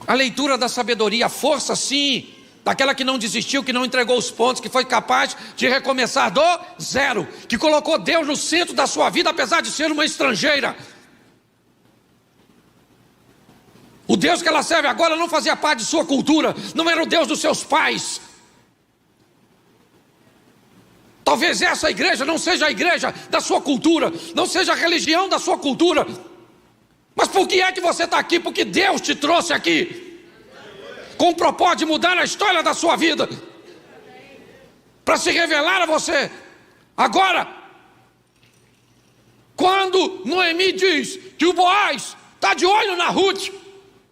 A leitura da sabedoria, a força sim, daquela que não desistiu, que não entregou os pontos, que foi capaz de recomeçar do zero, que colocou Deus no centro da sua vida, apesar de ser uma estrangeira. O Deus que ela serve agora não fazia parte de sua cultura, não era o Deus dos seus pais. Talvez essa igreja não seja a igreja da sua cultura, não seja a religião da sua cultura. Mas por que é que você está aqui? Porque Deus te trouxe aqui com o propósito de mudar a história da sua vida, para se revelar a você. Agora, quando Noemi diz que o Boaz está de olho na Ruth,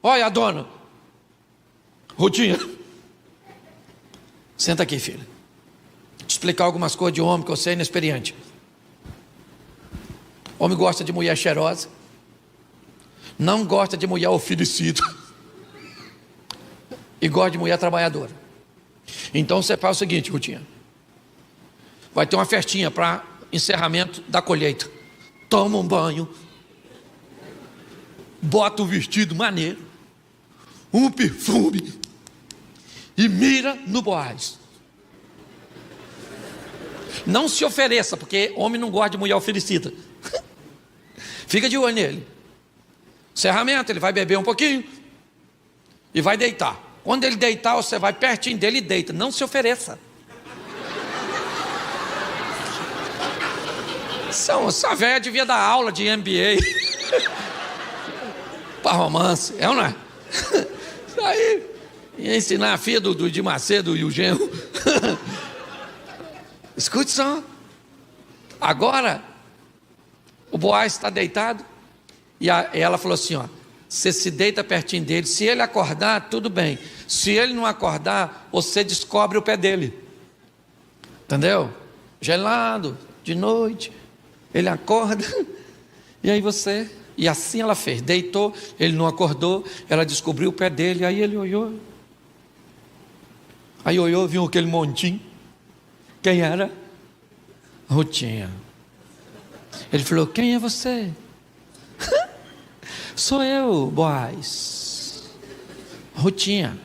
olha a dona Rutinha, senta aqui, filha. Explicar algumas coisas de homem que eu sei inexperiente. Homem gosta de mulher cheirosa, não gosta de mulher oferecida e gosta de mulher trabalhadora. Então você faz o seguinte, Rutinha, vai ter uma festinha para encerramento da colheita. Toma um banho, bota um vestido maneiro, um perfume e mira no Boaz. Não se ofereça, porque homem não gosta de mulher oferecida. Fica de olho nele. Encerramento, ele vai beber um pouquinho e vai deitar. Quando ele deitar, você vai pertinho dele e deita. Não se ofereça. Essa velha devia dar aula de MBA para romance, é ou não é? Isso aí, ia ensinar a filha do de Macedo e o genro. Escute só. Agora, o Boaz está deitado e ela falou assim, ó, você se deita pertinho dele, se ele acordar, tudo bem. Se ele não acordar, você descobre o pé dele. Entendeu? Gelado, de noite. Ele acorda, e aí você... E assim ela fez, deitou, ele não acordou, ela descobriu o pé dele, aí ele olhou. Aí olhou, viu aquele montinho. Quem era? Rutinha. Ele falou, quem é você? Sou eu, Boaz. Rutinha.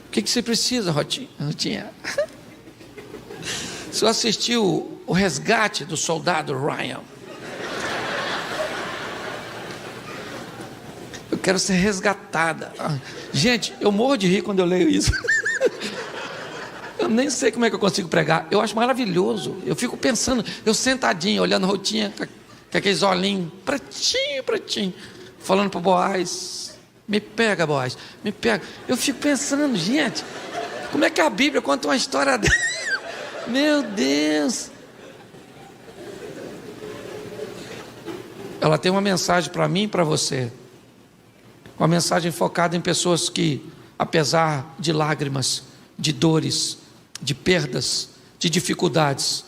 O que você precisa, Rutinha? Você assistiu o resgate do soldado Ryan? Eu quero ser resgatada. Gente, eu morro de rir quando eu leio isso. Eu nem sei como é que eu consigo pregar. Eu acho maravilhoso. Eu fico pensando, eu sentadinho, olhando a Rutinha, com aqueles olhinhos, pretinho, falando para o Boaz, me pega, Boaz, me pega. Eu fico pensando, gente, como é que a Bíblia conta uma história dessa? Meu Deus! Ela tem uma mensagem para mim e para você. Uma mensagem focada em pessoas que, apesar de lágrimas, de dores, de perdas, de dificuldades,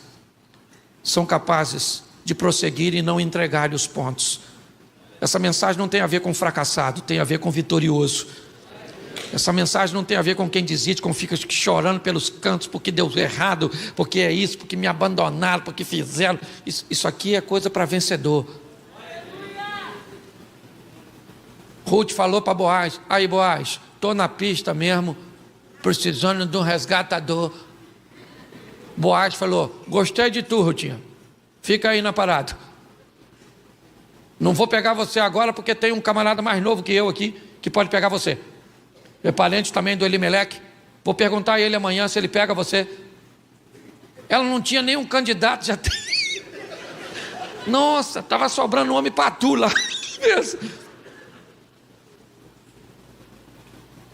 são capazes de prosseguir e não entregar os pontos. Essa mensagem não tem a ver com fracassado, tem a ver com vitorioso. Essa mensagem não tem a ver com quem desiste, com fica chorando pelos cantos porque deu errado, porque é isso, porque me abandonaram, porque fizeram. Isso aqui é coisa para vencedor. Ruth falou para Boaz, aí Boaz, estou na pista mesmo, precisando de um resgatador. Boaz falou, gostei de tu, Rutinha, fica aí na parada. Não vou pegar você agora porque tem um camarada mais novo que eu aqui, que pode pegar você. É parente também do Elimeleque. Vou perguntar a ele amanhã se ele pega você. Ela não tinha nenhum candidato, já tem. Nossa, estava sobrando um homem patu lá.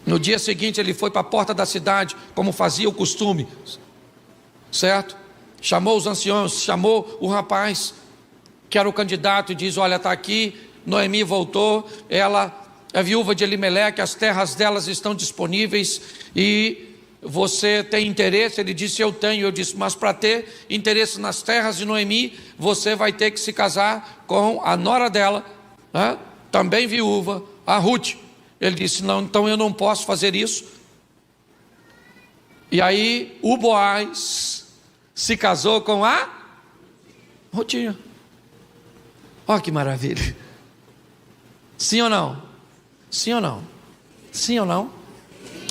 No dia seguinte ele foi para a porta da cidade, como fazia o costume, certo? Chamou os anciãos, chamou o rapaz, que era o candidato, e diz, olha, está aqui, Noemi voltou, ela é viúva de Elimeleque, as terras delas estão disponíveis, e você tem interesse? Ele disse, eu tenho. Eu disse, mas para ter interesse nas terras de Noemi, você vai ter que se casar com a nora dela, né? Também viúva, a Ruth. Ele disse, não, então eu não posso fazer isso. E aí o Boaz se casou com a Rutinha. Olha que maravilha. Sim ou não? Sim ou não? Sim ou não?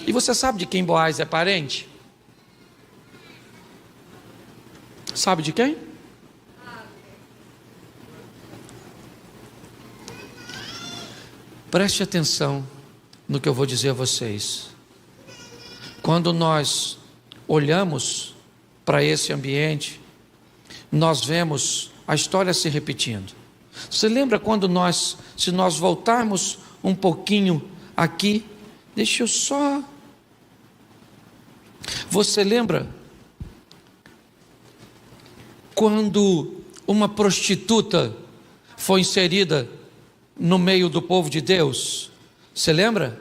E você sabe de quem Boaz é parente? Sabe de quem? Preste atenção no que eu vou dizer a vocês. Quando nós olhamos para esse ambiente, nós vemos a história se repetindo. Você lembra quando se nós voltarmos um pouquinho aqui, deixa eu só... Você lembra quando uma prostituta foi inserida no meio do povo de Deus? Você lembra?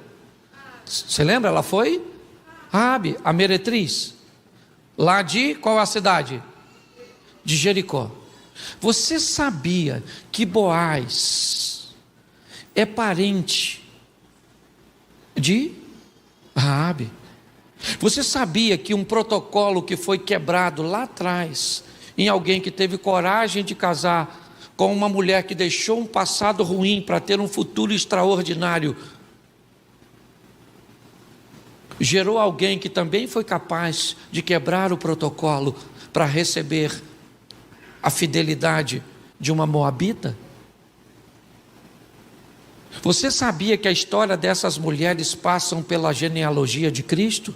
Você lembra? Ela foi Raabe, a meretriz, lá de qual a cidade? De Jericó. Você sabia que Boaz é parente de Raabe? Você sabia que um protocolo que foi quebrado lá atrás, em alguém que teve coragem de casar com uma mulher que deixou um passado ruim para ter um futuro extraordinário, gerou alguém que também foi capaz de quebrar o protocolo para receber a fidelidade de uma moabita? Você sabia que a história dessas mulheres passam pela genealogia de Cristo?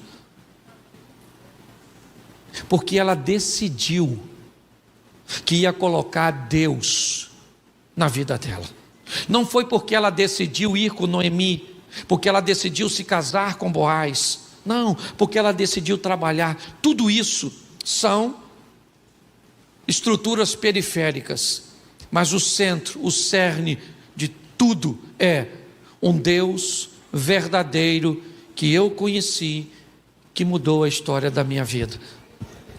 Porque ela decidiu que ia colocar Deus na vida dela. Não foi porque ela decidiu ir com Noemi, porque ela decidiu se casar com Boaz. Não, porque ela decidiu trabalhar. Tudo isso são estruturas periféricas, mas o centro, o cerne de tudo é um Deus verdadeiro que eu conheci, que mudou a história da minha vida.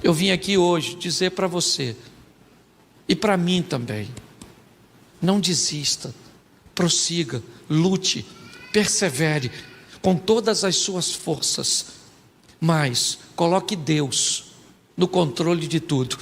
Eu vim aqui hoje dizer para você, e para mim também, não desista, prossiga, lute, persevere com todas as suas forças, mas coloque Deus no controle de tudo.